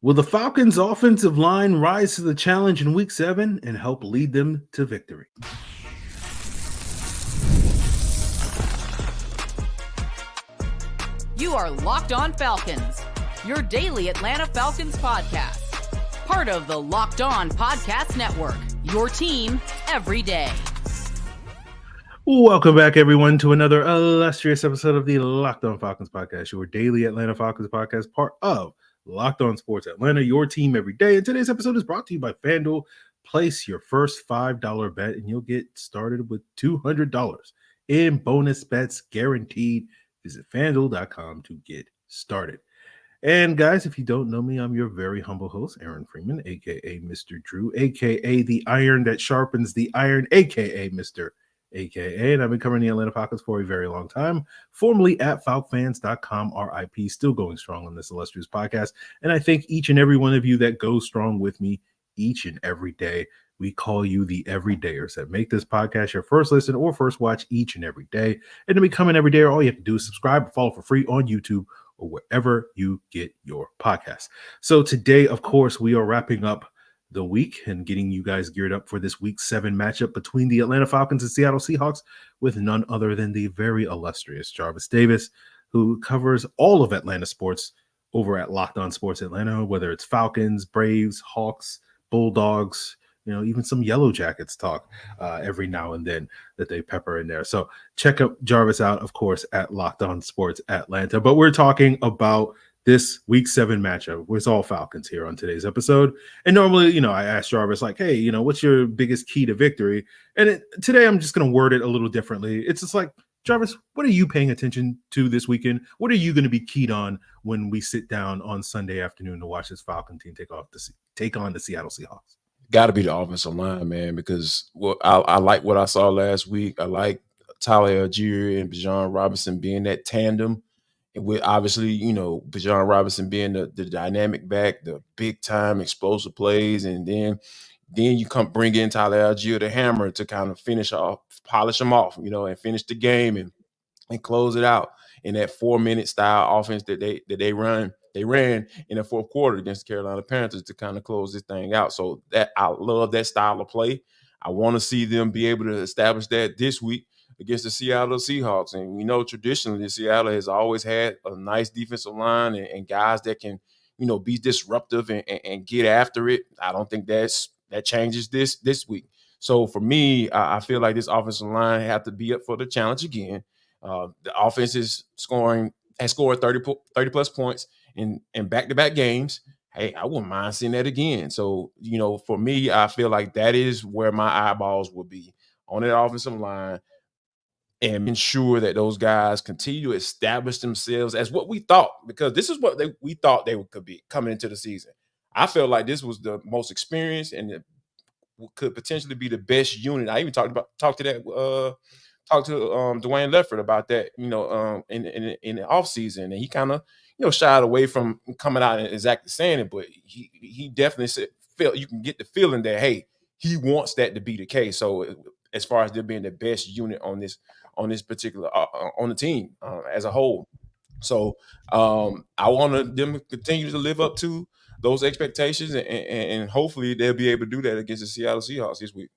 Will the Falcons' offensive line rise to the challenge in Week 7 and help lead them to victory? You are Locked On Falcons, your daily Atlanta Falcons podcast. Part of the Locked On Podcast Network, your team every day. Welcome back, everyone, to another illustrious episode of the Locked On Falcons podcast, your daily Atlanta Falcons podcast, part of Locked On Sports Atlanta, your team every day. And today's episode is brought to you by FanDuel. Place your first $5 bet, and you'll get started with $200 in bonus bets guaranteed. Visit FanDuel.com to get started. And guys, if you don't know me, I'm your very humble host, Aaron Freeman, a.k.a. Mr. Drew, a.k.a. the iron that sharpens the iron, a.k.a. Mr. a.k.a. And I've been covering the Atlanta Falcons for a very long time, formerly at FalcFans.com, RIP, still going strong on this illustrious podcast. And I thank each and every one of you that goes strong with me each and every day. We call you the everydayers that make this podcast your first listen or first watch each and every day. And to become an everydayer, all you have to do is subscribe and follow for free on YouTube or wherever you get your podcasts. So today, of course, we are wrapping up the week and getting you guys geared up for this Week 7 matchup between the Atlanta Falcons and Seattle Seahawks with none other than the very illustrious Jarvis Davis, who covers all of Atlanta sports over at Locked On Sports Atlanta, whether it's Falcons, Braves, Hawks, Bulldogs, even some Yellow Jackets talk every now and then that they pepper in there. So check out Jarvis out, of course, at Locked On Sports Atlanta. But we're talking about this Week 7 matchup. It's all Falcons here on today's episode. And normally, I ask Jarvis, like, hey, what's your biggest key to victory? And today I'm just going to word it a little differently. It's just like, Jarvis, what are you paying attention to this weekend? What are you going to be keyed on when we sit down on Sunday afternoon to watch this Falcon team take on the Seattle Seahawks? Got to be the offensive line, man, because I like what I saw last week. I like Tyler Algier and Bijan Robinson being that tandem. And with obviously, Bijan Robinson being the dynamic back, the big time explosive plays, and then you come bring in Tyler Algier, the hammer, to kind of polish them off, and finish the game and close it out in that 4-minute style offense that they ran. They ran in the fourth quarter against the Carolina Panthers to kind of close this thing out. So that I love that style of play. I want to see them be able to establish that this week against the Seattle Seahawks. And we know traditionally Seattle has always had a nice defensive line and guys that can, be disruptive and get after it. I don't think that changes this week. So for me, I feel like this offensive line have to be up for the challenge again. The offense has scored 30 plus points in back-to-back games. Hey, I wouldn't mind seeing that again. So, for me, I feel like that is where my eyeballs will be on that offensive line and ensure that those guys continue to establish themselves as what we thought, because this is what we thought they could be coming into the season. I felt like this was the most experienced and could potentially be the best unit. I even talked to Dwayne Lefford about that, in the offseason, and he kind of, shied away from coming out and exactly saying it, but he definitely felt, you can get the feeling that, hey, he wants that to be the case. So as far as them being the best unit on this particular on the team as a whole. So I want them to continue to live up to those expectations, and hopefully they'll be able to do that against the Seattle Seahawks this week.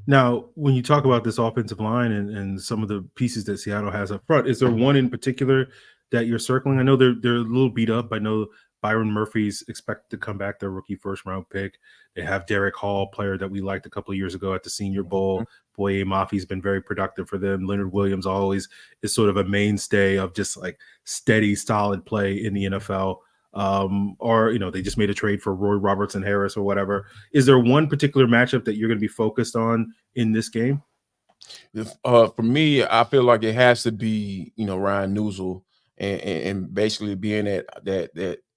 Now, when you talk about this offensive line and some of the pieces that Seattle has up front, is there one in particular that you're circling? I know they're a little beat up. I know Byron Murphy's expected to come back, their rookie first-round pick. They have Derek Hall, player that we liked a couple of years ago at the Senior Bowl. Boye Mafi's been very productive for them. Leonard Williams always is sort of a mainstay of just like steady, solid play in the NFL. Or they just made a trade for Roy Robertson Harris or whatever. Is there one particular matchup that you're going to be focused on in this game? For me, I feel like it has to be Ryan Newsel and basically being that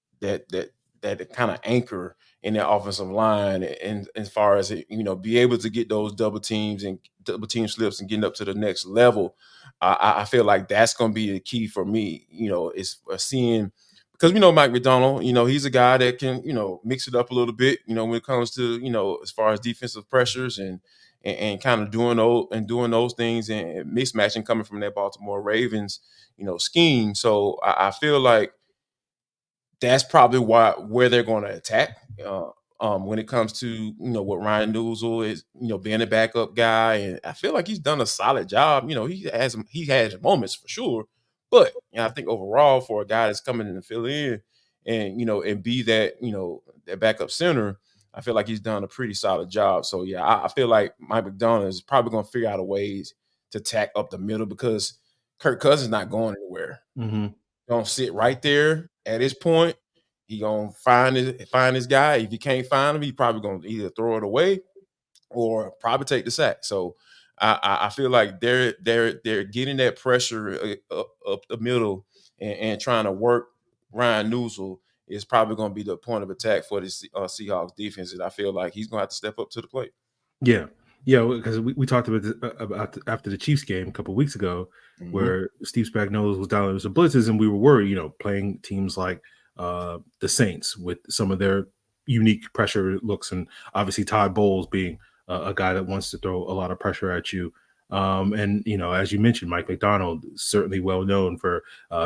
kind of anchor in that offensive line, and as far as be able to get those double teams and double team slips and getting up to the next level. I feel like that's going to be the key for me. Is seeing. Because we know Mike McDonald, he's a guy that can, mix it up a little bit, when it comes to, as far as defensive pressures and kind of doing those things and mismatching coming from that Baltimore Ravens, scheme. So I feel like that's probably where they're going to attack. When it comes to what Ryan Newsel is, being a backup guy, and I feel like he's done a solid job. He has moments for sure, but I think overall for a guy that's coming in to fill in and be that that backup center, I feel like he's done a pretty solid job. So yeah, I feel like Mike McDonald is probably going to figure out a ways to tack up the middle because Kirk Cousins not going anywhere. Mm-hmm. Gonna sit right there at his point. He gonna find his guy. If he can't find him, he probably gonna either throw it away or probably take the sack. So I feel like they're getting that pressure up the middle and trying to work Ryan Newsel is probably going to be the point of attack for the Seahawks defense. And I feel like he's going to have to step up to the plate. Yeah. Yeah, because we talked about after the Chiefs game a couple of weeks ago, where Steve Spagnuolo was down with some blitzes, and we were worried, playing teams like the Saints with some of their unique pressure looks, and obviously Todd Bowles being a guy that wants to throw a lot of pressure at you. And as you mentioned, Mike McDonald certainly well known for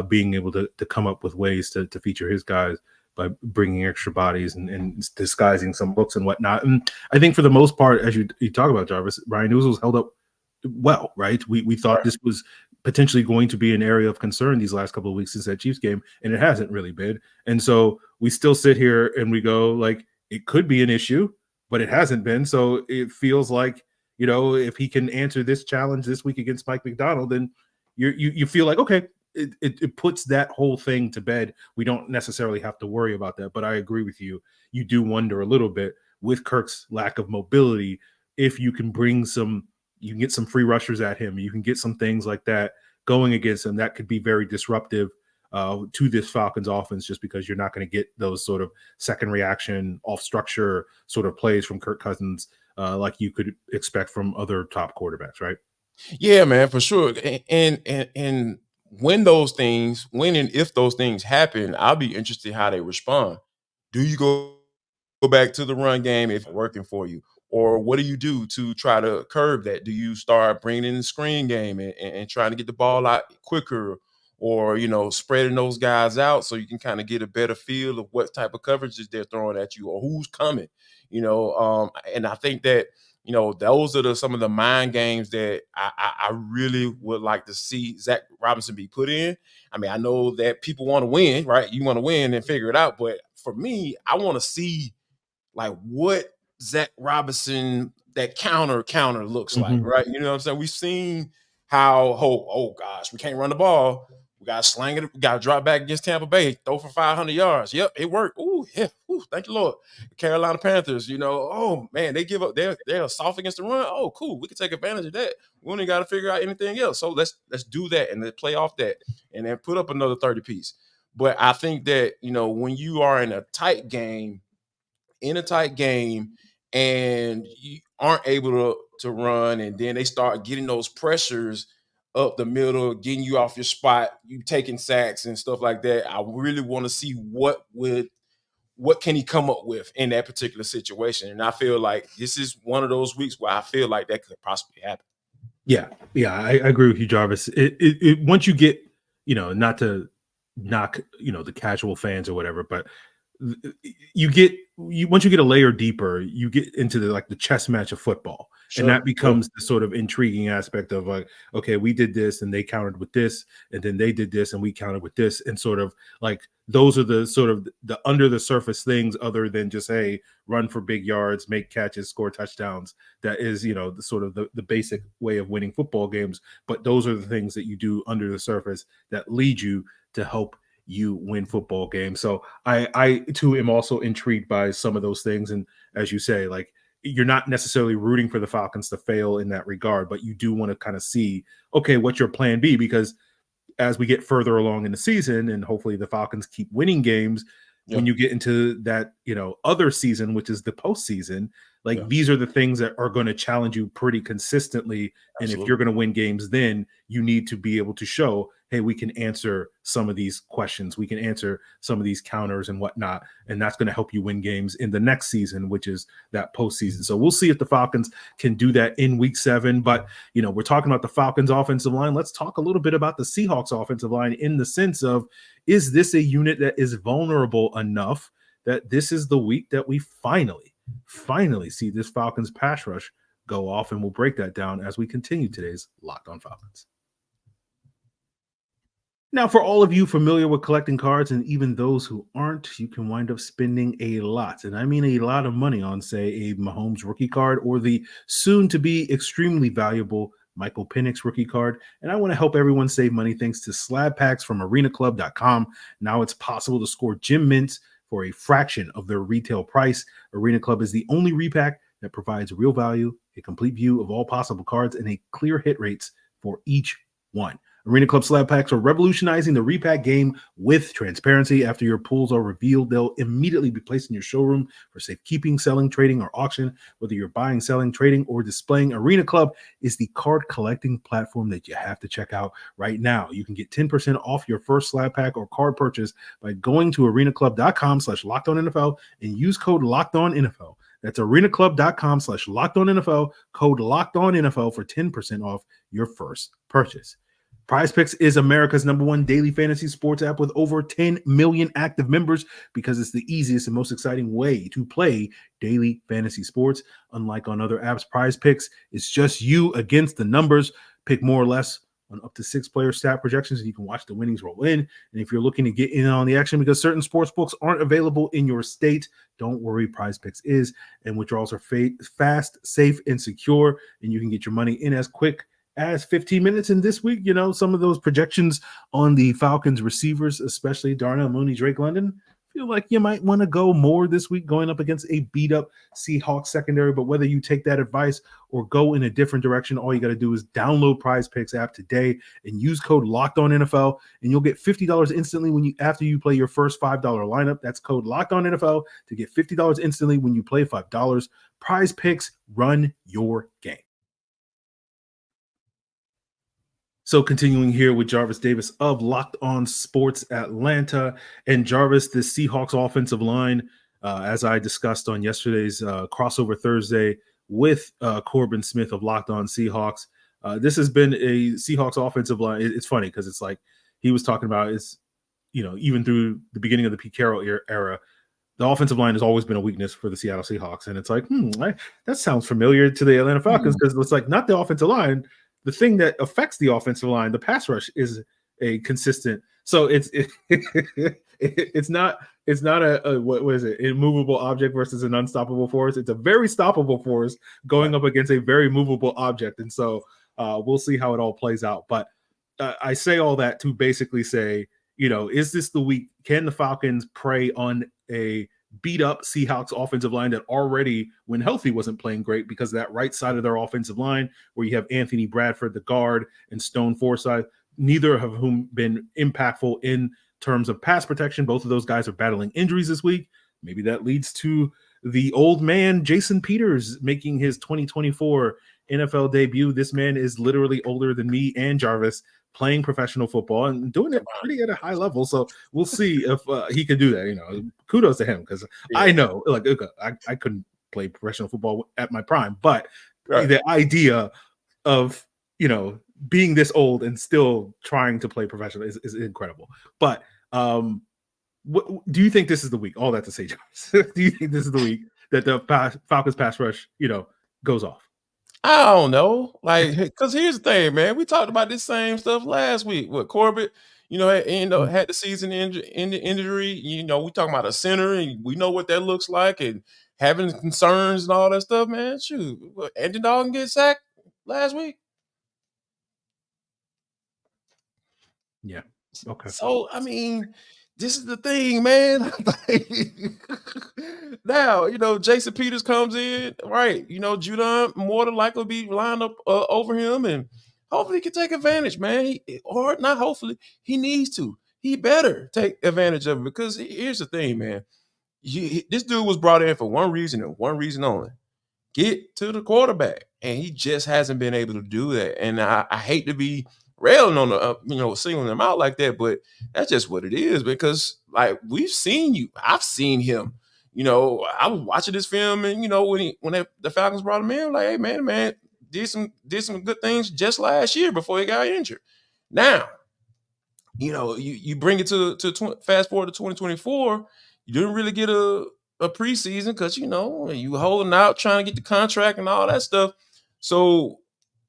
being able to come up with ways to feature his guys by bringing extra bodies and disguising some looks and whatnot. And I think for the most part, as you talk about, Jarvis, Ryan Newsell's held up well, right? We thought this was potentially going to be an area of concern these last couple of weeks since that Chiefs game, and it hasn't really been. And so we still sit here and we go, like, it could be an issue, but it hasn't been. So it feels like, if he can answer this challenge this week against Mike McDonald, then you feel like, okay, it puts that whole thing to bed. We don't necessarily have to worry about that. But I agree with you. You do wonder a little bit with Kirk's lack of mobility, if you can you can get some free rushers at him. You can get some things like that going against him. That could be very disruptive to this Falcons offense, just because you're not going to get those sort of second reaction off structure sort of plays from Kirk Cousins like you could expect from other top quarterbacks, right? Yeah, man, for sure. And when and if those things happen, I'll be interested how they respond. Do you go back to the run game if it's working for you? Or what do you do to try to curb that? Do you start bringing in the screen game and trying to get the ball out quicker, or, spreading those guys out so you can kind of get a better feel of what type of coverages they're throwing at you or who's coming, and I think that, those are some of the mind games that I really would like to see Zach Robinson be put in. I mean, I know that people want to win, right? You want to win and figure it out. But for me, I want to see like what Zach Robinson, that counter looks like, right? You know what I'm saying? We've seen how, oh gosh, we can't run the ball. We got to slang it. We got to drop back against Tampa Bay, throw for 500 yards. Yep, it worked. Ooh, yeah. Ooh, thank you, Lord. Carolina Panthers, oh, man, they give up. They're soft against the run. Oh, cool. We can take advantage of that. We only got to figure out anything else. So let's do that and then play off that and then put up another 30 piece. But I think that, when you are in a tight game and you aren't able to run, and then they start getting those pressures up the middle, getting you off your spot, you taking sacks and stuff like that. I really want to see what can he come up with in that particular situation. And I feel like this is one of those weeks where I feel like that could possibly happen. Yeah, I agree with you, Jarvis. It once you get, not to knock, the casual fans or whatever, but once you get a layer deeper, you get into the chess match of football. Sure. And that becomes the sort of intriguing aspect of like, okay, we did this and they countered with this, and then they did this and we countered with this, and sort of like those are the sort of the under the surface things, other than just, hey, run for big yards, make catches, score touchdowns. That is, the sort of the basic way of winning football games. But those are the things that you do under the surface that lead you to help you win football games. So I too am also intrigued by some of those things. And as you say, like, you're not necessarily rooting for the Falcons to fail in that regard, but you do want to kind of see, okay, what's your plan B? Because as we get further along in the season, and hopefully the Falcons keep winning games, when you get into that, other season, which is the postseason, Like, these are the things that are going to challenge you pretty consistently. And if you're going to win games, then you need to be able to show, hey, we can answer some of these questions. We can answer some of these counters and whatnot. And that's going to help you win games in the next season, which is that postseason. So we'll see if the Falcons can do that in week 7. But, we're talking about the Falcons offensive line. Let's talk a little bit about the Seahawks offensive line in the sense of, is this a unit that is vulnerable enough that this is the week that we finally see this Falcons pass rush go off? And we'll break that down as we continue today's Locked On Falcons. Now, for all of you familiar with collecting cards, and even those who aren't, you can wind up spending a lot, and I mean a lot of money on, say, a Mahomes rookie card or the soon-to-be extremely valuable Michael Penix rookie card. And I want to help everyone save money thanks to slab packs from arenaclub.com. Now it's possible to score gym mints for a fraction of their retail price. Arena Club is the only repack that provides real value, a complete view of all possible cards, and a clear hit rates for each one. Arena Club slab packs are revolutionizing the repack game with transparency. After your pulls are revealed, they'll immediately be placed in your showroom for safekeeping, selling, trading, or auction. Whether you're buying, selling, trading, or displaying, Arena Club is the card collecting platform that you have to check out right now. You can get 10% off your first slab pack or card purchase by going to arenaclub.com/lockedonnfl and use code LOCKEDONNFL. That's arenaclub.com/lockedonnfl, code LOCKEDONNFL for 10% off your first purchase. PrizePicks is America's #1 daily fantasy sports app with over 10 million active members because it's the easiest and most exciting way to play daily fantasy sports. Unlike on other apps, PrizePicks is just you against the numbers. Pick more or less on up to 6 player stat projections, and you can watch the winnings roll in. And if you're looking to get in on the action because certain sports books aren't available in your state, don't worry, PrizePicks is. And withdrawals are fast, safe, and secure, and you can get your money in as quick as 15 minutes. And this week, some of those projections on the Falcons receivers, especially Darnell Mooney, Drake London, feel like you might want to go more this week going up against a beat up Seahawks secondary. But whether you take that advice or go in a different direction, all you got to do is download PrizePicks app today and use code LOCKEDONNFL, and you'll get $50 instantly after you play your first $5 lineup. That's code LOCKEDONNFL to get $50 instantly when you play $5. PrizePicks, run your game. So continuing here with Jarvis Davis of Locked On Sports Atlanta. And Jarvis, the Seahawks offensive line, as I discussed on yesterday's crossover Thursday with Corbin Smith of Locked On Seahawks, this has been a Seahawks offensive line. It's funny because it's like he was talking about even through the beginning of the Pete Carroll era, the offensive line has always been a weakness for the Seattle Seahawks. And it's like, that sounds familiar to the Atlanta Falcons because it's like not the offensive line. The thing that affects the offensive line, the pass rush, is a consistent. So it's not a what is it? Immovable object versus an unstoppable force. It's a very stoppable force going up against a very movable object. And so we'll see how it all plays out. But I say all that to basically say, is this the week? Can the Falcons prey on a beat up Seahawks offensive line that already, when healthy, wasn't playing great because of that right side of their offensive line where you have Anthony Bradford, the guard, and Stone Forsythe, neither of whom been impactful in terms of pass protection. Both of those guys are battling injuries this week. Maybe that leads to the old man, Jason Peters, making his 2024 NFL debut. This man is literally older than me and Jarvis, playing professional football and doing it pretty at a high level. So we'll see if he can do that. Kudos to him because I know, I couldn't play professional football at my prime, but the idea of being this old and still trying to play professional is incredible. But do you think this is the week? All that to say, Jarvis, do you think this is the week that the Falcons pass rush, goes off? I don't know. Because here's the thing, man. We talked about this same stuff last week with Corbett, had the season injury. We talking about a center, and we know what that looks like, and having concerns and all that stuff, man. Shoot, Andy Dalton get sacked last week? Yeah. Okay. So, this is the thing, man. Now, Jason Peters comes in, right? Judon more than likely will be lined up over him, and hopefully he can take advantage, man. Or not hopefully, he needs to. He better take advantage of it because here's the thing, man. This dude was brought in for one reason and one reason only. get to the quarterback. And he just hasn't been able to do that. And I hate to be railing on the, singling him out like that, but that's just what it is because, like, we've seen you. I've seen him. I was watching this film and, when the Falcons brought him in, I'm like, hey, man, did some good things just last year before he got injured. Now, you bring it to fast forward to 2024, you didn't really get a preseason because you holding out trying to get the contract and all that stuff. So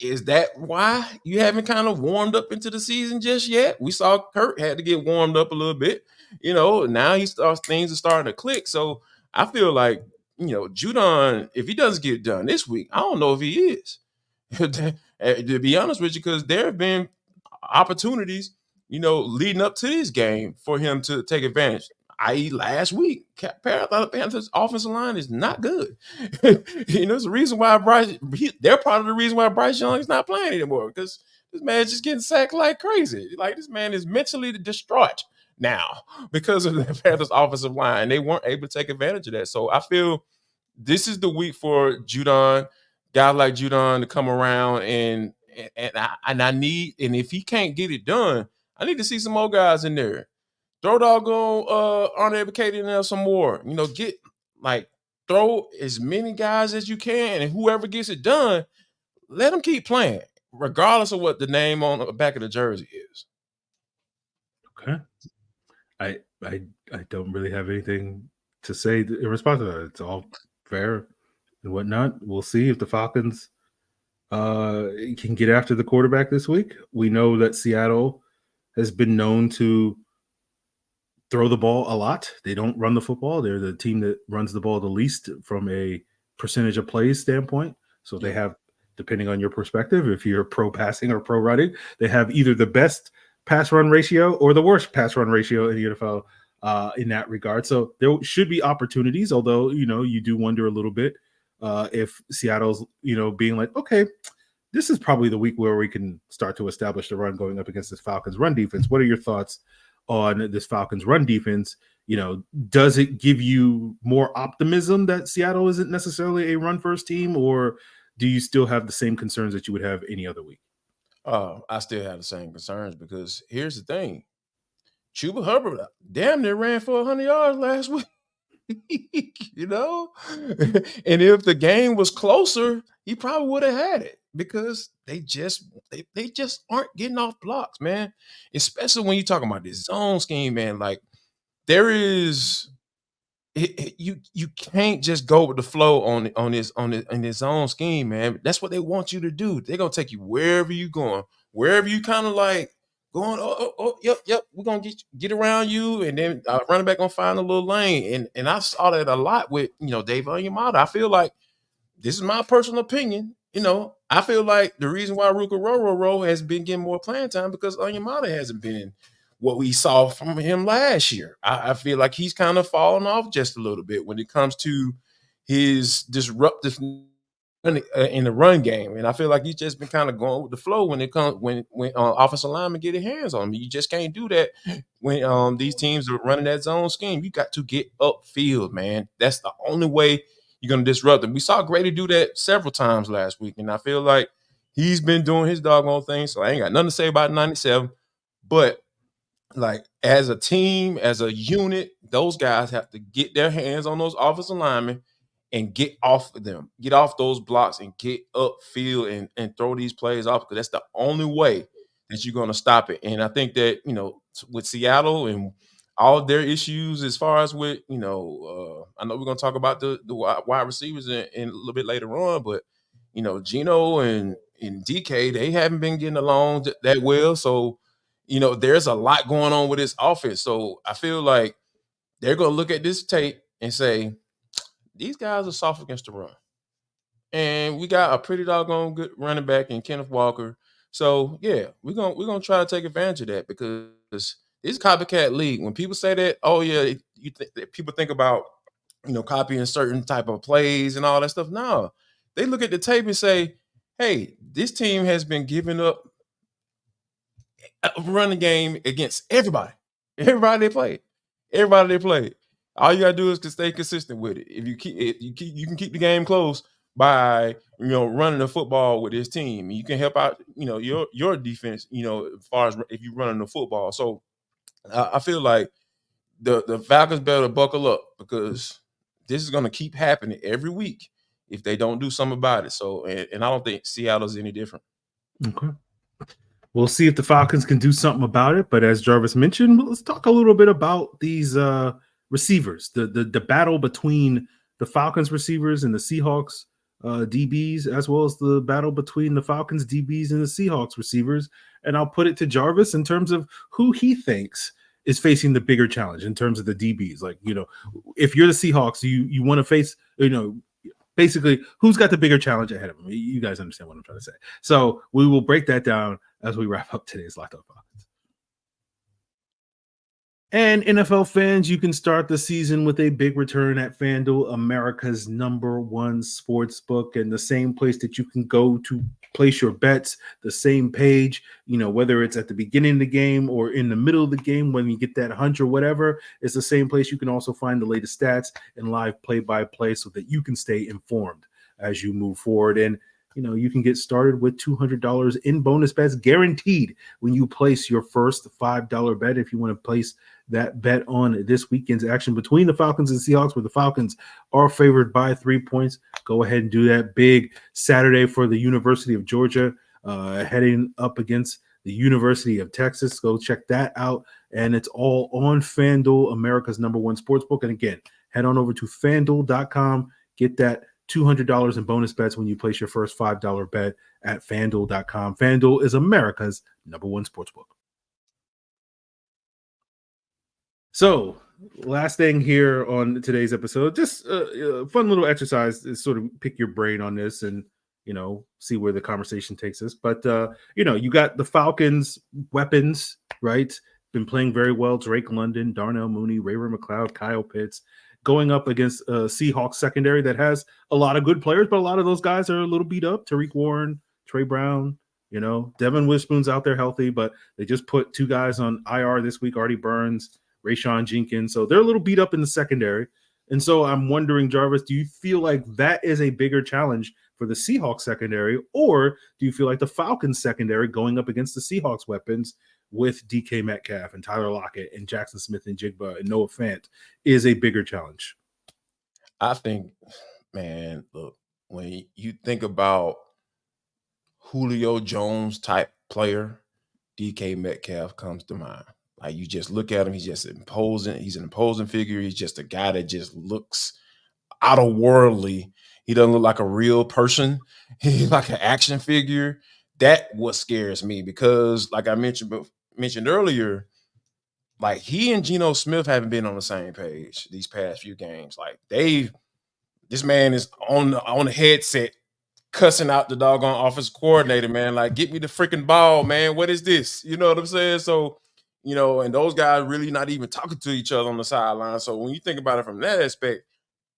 is that why you haven't kind of warmed up into the season just yet? We saw Kurt had to get warmed up a little bit. Now things are starting to click. So I feel like Judon, if he doesn't get it done this week, I don't know if he is. To be honest with you, because there have been opportunities leading up to this game for him to take advantage. I.e., last week, Panthers' offensive line is not good. It's the reason why they're part of the reason why Bryce Young is not playing anymore because this man's just getting sacked like crazy. Like, this man is mentally distraught now because of the Panthers' offensive line. They weren't able to take advantage of that. So I feel this is the week for Judon, guys like Judon, to come around and I need, and if he can't get it done, I need to see some more guys in there. Throw doggone uneducated in there some more. Throw as many guys as you can, and whoever gets it done, let them keep playing, regardless of what the name on the back of the jersey is. Okay. I don't really have anything to say in response to that. It's all fair and whatnot. We'll see if the Falcons can get after the quarterback this week. We know that Seattle has been known to throw the ball a lot. They don't run the football. They're the team that runs the ball the least from a percentage of plays standpoint. So they have, depending on your perspective, if you're pro passing or pro running, they have either the best pass run ratio or the worst pass run ratio in the NFL in that regard. So there should be opportunities, although, you do wonder a little bit if Seattle's, being like, okay, this is probably the week where we can start to establish the run going up against this Falcons run defense. What are your thoughts on this Falcons run defense? Does it give you more optimism that Seattle isn't necessarily a run first team, or do you still have the same concerns that you would have any other week? I still have the same concerns because here's the thing. Chuba Hubbard damn near ran for 100 yards last week. And if the game was closer, he probably would have had it because they just aren't getting off blocks, man. Especially when you're talking about this zone scheme, man. Like, there is you can't just go with the flow on this zone scheme, man. That's what they want you to do. They're gonna take you wherever you're going, wherever you kind of like going. Yep. We're gonna get around you, and then running back gonna find a little lane. And I saw that a lot with Dave Onyemata. I feel like, this is my personal opinion. I feel like the reason why Ruka Roro has been getting more playing time because Onyemata hasn't been in what we saw from him last year. I feel like he's kind of fallen off just a little bit when it comes to his disruptive in the run game, and I feel like he's just been kind of going with the flow when it comes when offensive linemen get their hands on him. You just can't do that when these teams are running that zone scheme. You got to get upfield, man. That's the only way you're going to disrupt them. We saw Grady do that several times last week, and I feel like he's been doing his doggone thing. So I ain't got nothing to say about 97, but like, as a team, as a unit, those guys have to get their hands on those offensive linemen and get off of them, get off those blocks and get upfield and throw these plays off, because that's the only way that you're going to stop it. And I think that, with Seattle and all of their issues as far as with, I know we're going to talk about the wide receivers in a little bit later on, but, Gino and DK, they haven't been getting along that well. So, there's a lot going on with this offense. So I feel like they're going to look at this tape and say, these guys are soft against the run. And we got a pretty doggone good running back in Kenneth Walker. So, yeah, we're gonna try to take advantage of that, because it's copycat league. When people say that, oh, yeah, people think about, copying certain type of plays and all that stuff. No, they look at the tape and say, hey, this team has been giving up a running game against everybody they played. All you gotta do is to stay consistent with it. If you can keep the game close, by running the football with his team. You can help out your defense. As far as if you're running the football. So I feel like the Falcons better buckle up because this is going to keep happening every week if they don't do something about it. So and I don't think Seattle's any different. Okay. We'll see if the Falcons can do something about it. But as Jarvis mentioned, let's talk a little bit about these receivers, the battle between the Falcons receivers and the Seahawks DBs, as well as the battle between the Falcons DBs and the Seahawks receivers. And I'll put it to Jarvis in terms of who he thinks is facing the bigger challenge in terms of the DBs. Like, if you're the Seahawks, you want to face, basically who's got the bigger challenge ahead of them. You guys understand what I'm trying to say. So we will break that down as we wrap up today's Locked On Falcons. And NFL fans, you can start the season with a big return at FanDuel, America's #1 sports book, and the same place that you can go to place your bets, the same page, whether it's at the beginning of the game or in the middle of the game when you get that hunch or whatever, it's the same place. You can also find the latest stats and live play-by-play so that you can stay informed as you move forward. And you can get started with $200 in bonus bets guaranteed when you place your first $5 bet. If you want to place that bet on this weekend's action between the Falcons and Seahawks, where the Falcons are favored by 3 points, go ahead and do that. Big Saturday for the University of Georgia, heading up against the University of Texas. Go check that out. And it's all on FanDuel, America's #1 sportsbook. And again, head on over to FanDuel.com. Get that $200 in bonus bets when you place your first $5 bet at FanDuel.com. FanDuel is America's #1 sportsbook. So, last thing here on today's episode, just a fun little exercise to sort of pick your brain on this and, see where the conversation takes us. But, you got the Falcons weapons, right? Been playing very well. Drake London, Darnell Mooney, Ray-Ray McCloud, Kyle Pitts, going up against a Seahawks secondary that has a lot of good players, but a lot of those guys are a little beat up. Tariq Warren, Trey Brown, Devin Witherspoon's out there healthy, but they just put 2 guys on IR this week, Artie Burns, Rayshawn Jenkins. So they're a little beat up in the secondary. And so I'm wondering, Jarvis, do you feel like that is a bigger challenge for the Seahawks secondary, or do you feel like the Falcons secondary going up against the Seahawks weapons with DK Metcalf and Tyler Lockett and Jackson Smith and Jigba and Noah Fant is a bigger challenge? I think, man, look, when you think about Julio Jones type player, DK Metcalf comes to mind. Like, you just look at him, he's just imposing. He's an imposing figure. He's just a guy that just looks out of worldly. He doesn't look like a real person. He's like an action figure. That what scares me because, like I mentioned earlier, like he and Geno Smith haven't been on the same page these past few games. Like this man is on the headset cussing out the doggone offensive coordinator, man. Like, get me the freaking ball, man. What is this? You know what I'm saying? So, and those guys really not even talking to each other on the sideline. So when you think about it from that aspect,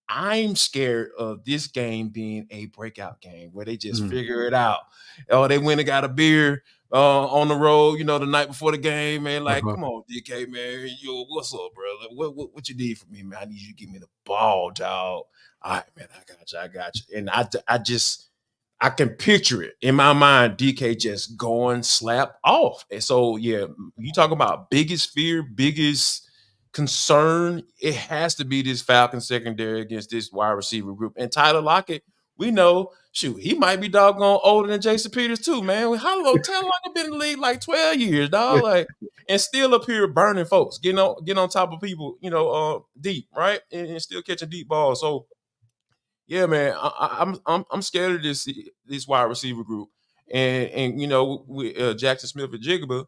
I'm scared of this game being a breakout game where they just figure it out. Oh, they went and got a beer on the road, the night before the game, man. Like, come on, DK, man. Yo, what's up, bro? Like, what you need from me, man? I need you to give me the ball, dog. All right, man, I got you. And I can picture it in my mind, DK just going slap off. And so, yeah, you talk about biggest fear, biggest concern, it has to be this Falcon secondary against this wide receiver group. And Tyler Lockett, we know, he might be doggone older than Jason Peters too, man. How long Tyler Lockett been in the league? Like 12 years, dog. Like, and still up here burning folks, getting on top of people, deep, right? And still catching deep balls. So, yeah, man, I'm scared of this wide receiver group, and with Jackson Smith and Jigba,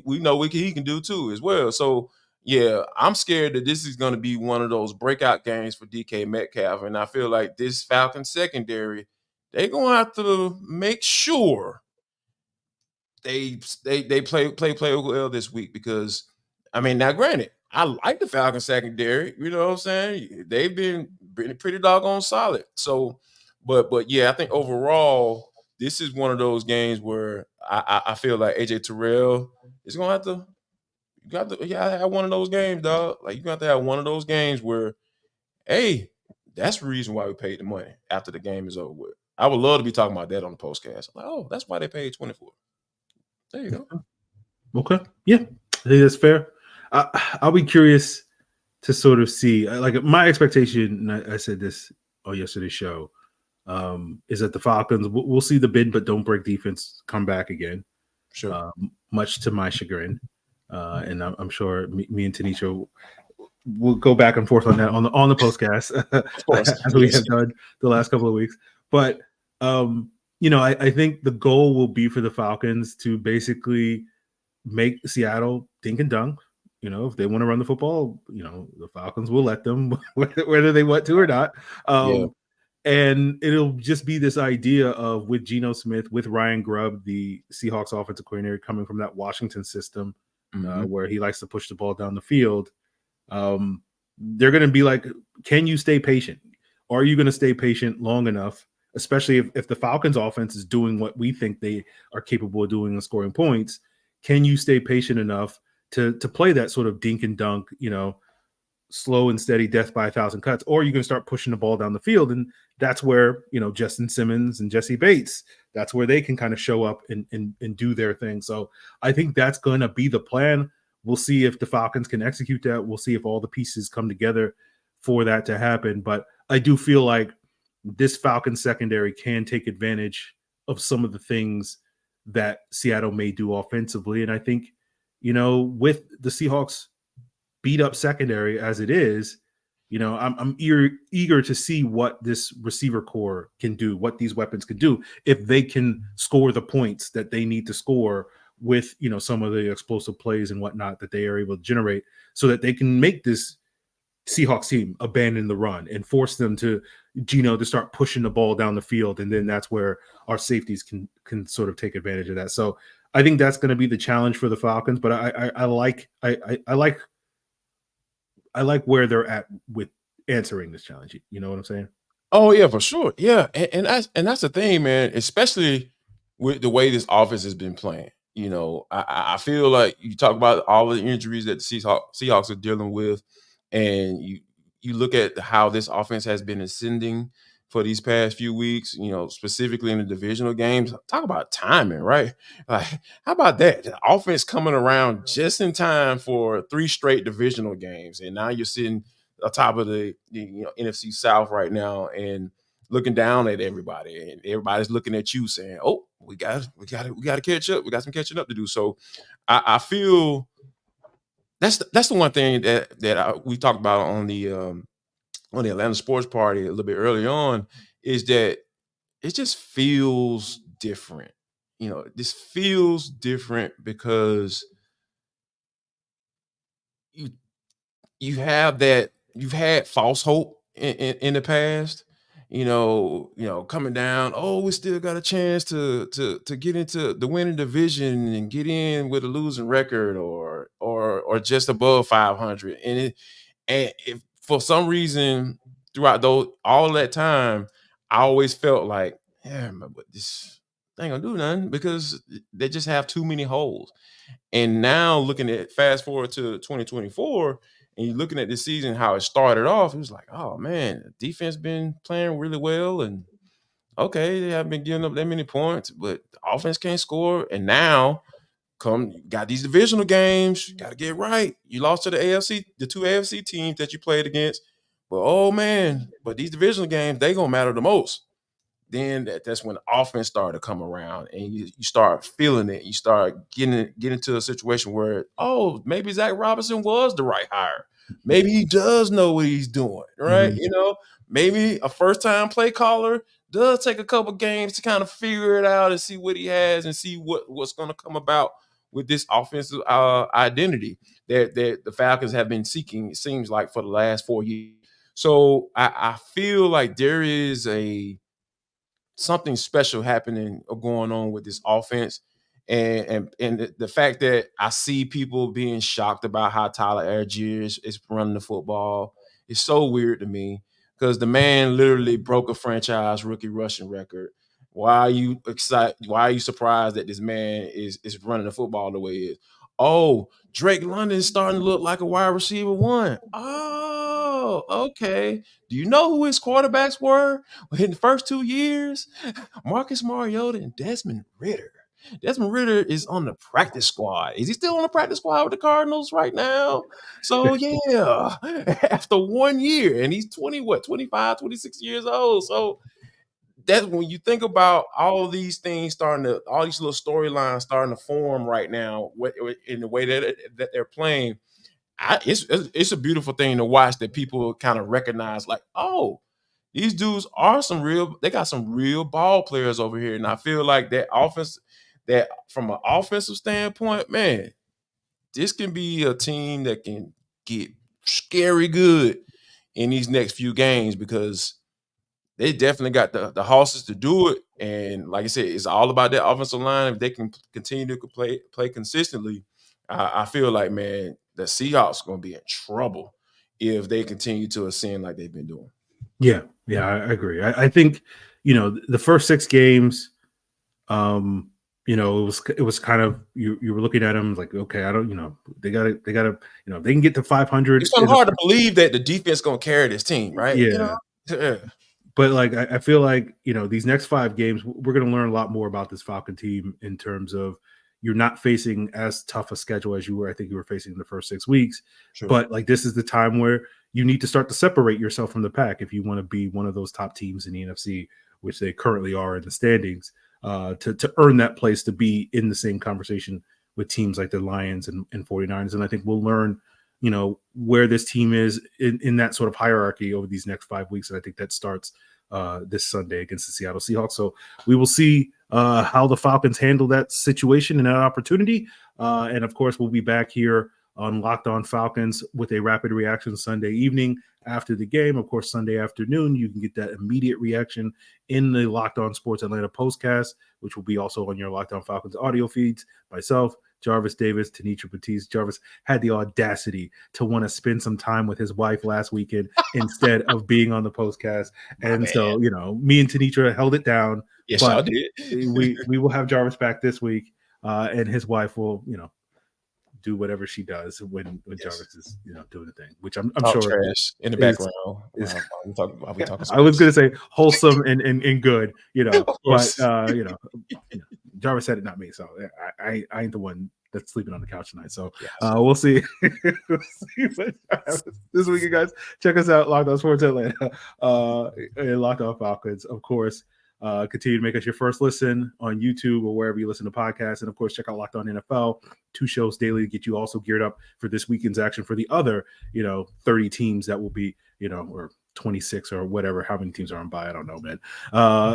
we know what he can do too as well. So yeah, I'm scared that this is going to be one of those breakout games for DK Metcalf, and I feel like this Falcons secondary, they're going to have to make sure they play well this week because, I mean, now granted, I like the Falcons secondary. You know what I'm saying? They've been pretty doggone solid. So, but yeah, I think overall, this is one of those games where I feel like AJ Terrell is gonna have to. You got to have one of those games, dog. Like, you got to have one of those games where, hey, That's the reason why we paid the money after the game is over with. I would love to be talking about that on the postcast. I'm like, oh, that's why they paid 24. There you go. Okay. Yeah, I think that's fair. I'll be curious to sort of see, like, my expectation, and I said this on yesterday's show, is that the Falcons, we'll see the bend but don't break defense come back again. Sure. Much to my chagrin. And I'm sure me and Tanisha we'll go back and forth on that on the postcast, Of course. as we have done the last couple of weeks. But I think the goal will be for the Falcons to basically make Seattle dink and dunk. If they want to run the football, the Falcons will let them, whether they want to or not. And it'll just be this idea of, with Geno Smith, with Ryan Grubb, the Seahawks offensive coordinator, coming from that Washington system, where he likes to push the ball down the field. They're going to be like, can you stay patient? Are you going to stay patient long enough, especially if the Falcons offense is doing what we think they are capable of doing and scoring points? Can you stay patient enough to play that sort of dink and dunk, slow and steady death by 1,000 cuts? Or are you going to start pushing the ball down the field? And that's where, Justin Simmons and Jesse Bates, that's where they can kind of show up and do their thing. So I think that's going to be the plan. We'll see if the Falcons can execute that. We'll see if all the pieces come together for that to happen. But I do feel like this Falcons secondary can take advantage of some of the things that Seattle may do offensively. And I think, with the Seahawks beat up secondary as it is, I'm eager to see what this receiver core can do, what these weapons can do, if they can score the points that they need to score with, some of the explosive plays and whatnot that they are able to generate, so that they can make this Seahawks team abandon the run and force them to, to start pushing the ball down the field. And then that's where our safeties can sort of take advantage of that. So I think that's going to be the challenge for the Falcons, but I like where they're at with answering this challenge. You know what I'm saying? Oh yeah, for sure. Yeah, and that's the thing, man. Especially with the way this offense has been playing. I feel like you talk about all of the injuries that the Seahawks are dealing with, and you look at how this offense has been ascending for these past few weeks, specifically in the divisional games. Talk about timing, right? Like, how about that? The offense coming around just in time for 3 straight divisional games, and now you're sitting atop of the NFC South right now and looking down at everybody, and everybody's looking at you saying, "Oh, we got to catch up. We got some catching up to do." So, I feel that's the one thing that we talked about on the Atlanta Sports Party a little bit early on, is that it just feels different. This feels different because you have that, you've had false hope in the past. Coming down, oh, we still got a chance to get into the winning division and get in with a losing record or just above 500. And if for some reason throughout all that time, I always felt like, yeah, but this ain't gonna do nothing because they just have too many holes. And now looking at fast forward to 2024, and you're looking at this season, how it started off, it was like, oh man, the defense been playing really well, and okay, they haven't been giving up that many points, but the offense can't score. And now got these divisional games, got to get right. You lost to the two AFC teams that you played against, but oh man, but these divisional games, they gonna matter the most. Then that's when the offense started to come around, and you start feeling it. You start getting into a situation where, oh, maybe Zach Robinson was the right hire. Maybe he does know what he's doing, right? Mm-hmm. Maybe a first-time play caller does take a couple games to kind of figure it out and see what he has and see what's going to come about with this offensive identity that the Falcons have been seeking, it seems like, for the last 4 years. So I feel like there is something special happening or going on with this offense. And the fact that I see people being shocked about how Tyler Algier is running the football is so weird to me, because the man literally broke a franchise rookie rushing record. Why are you excited? Why are you surprised that this man is running the football the way it is? Oh, Drake London is starting to look like a wide receiver 1. oh, okay. Do you know who his quarterbacks were in the first 2 years? Marcus Mariota and Desmond Ridder. Desmond Ridder is on the practice squad. Is he still on the practice squad with the Cardinals right now? So, yeah, after 1 year, and he's 25, 26 years old. So that's when you think about all these things all these little storylines starting to form right now in the way that they're playing. It's a beautiful thing to watch that people kind of recognize, like, oh, these dudes are they got some real ball players over here. And I feel like that from an offensive standpoint, man, this can be a team that can get scary good in these next few games because they definitely got the horses to do it. And like I said, it's all about that offensive line. If they can continue to play consistently, I feel like, man, the Seahawks are going to be in trouble if they continue to ascend like they've been doing. Yeah, I agree. I think, the first 6 games, it was kind of you were looking at them like, okay, I don't, they gotta, they can get to 500. It's so hard to believe that the defense going to carry this team, right? Yeah. Yeah. But like I feel like, these next 5 games, we're going to learn a lot more about this Falcon team in terms of you're not facing as tough a schedule as I think you were facing in the first 6 weeks. Sure. But like this is the time where you need to start to separate yourself from the pack if you want to be one of those top teams in the NFC, which they currently are in the standings, to earn that place to be in the same conversation with teams like the Lions and 49ers. And I think we'll learn, where this team is in that sort of hierarchy over these next 5 weeks. And I think that starts this Sunday against the Seattle Seahawks. So we will see how the Falcons handle that situation and that opportunity. And of course, we'll be back here on Locked On Falcons with a rapid reaction Sunday evening after the game. Of course, Sunday afternoon, you can get that immediate reaction in the Locked On Sports Atlanta postcast, which will be also on your Locked On Falcons audio feeds. Myself, Jarvis Davis, Tenitra Batiste. Jarvis had the audacity to want to spend some time with his wife last weekend instead of being on the postcast. And so, me and Tenitra held it down. Yes, I did. we will have Jarvis back this week, and his wife will, do whatever she does when Jarvis is, doing the thing, which I'm sure trash in the background. I was going to say wholesome and good, but Jarvis said it, not me. So I ain't the one that's sleeping on the couch tonight. So we'll see. We'll see what happens this weekend, guys. Check us out, Locked On Sports Atlanta, and Locked On Falcons, of course. Continue to make us your first listen on YouTube or wherever you listen to podcasts. And of course, check out Locked On NFL, 2 shows daily to get you also geared up for this weekend's action for the other, 30 teams that will be, or 26 or whatever, how many teams are on bye, I don't know, man.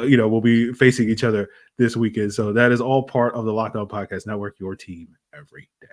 We'll be facing each other this weekend. So that is all part of the Locked On Podcast Network, your team every day.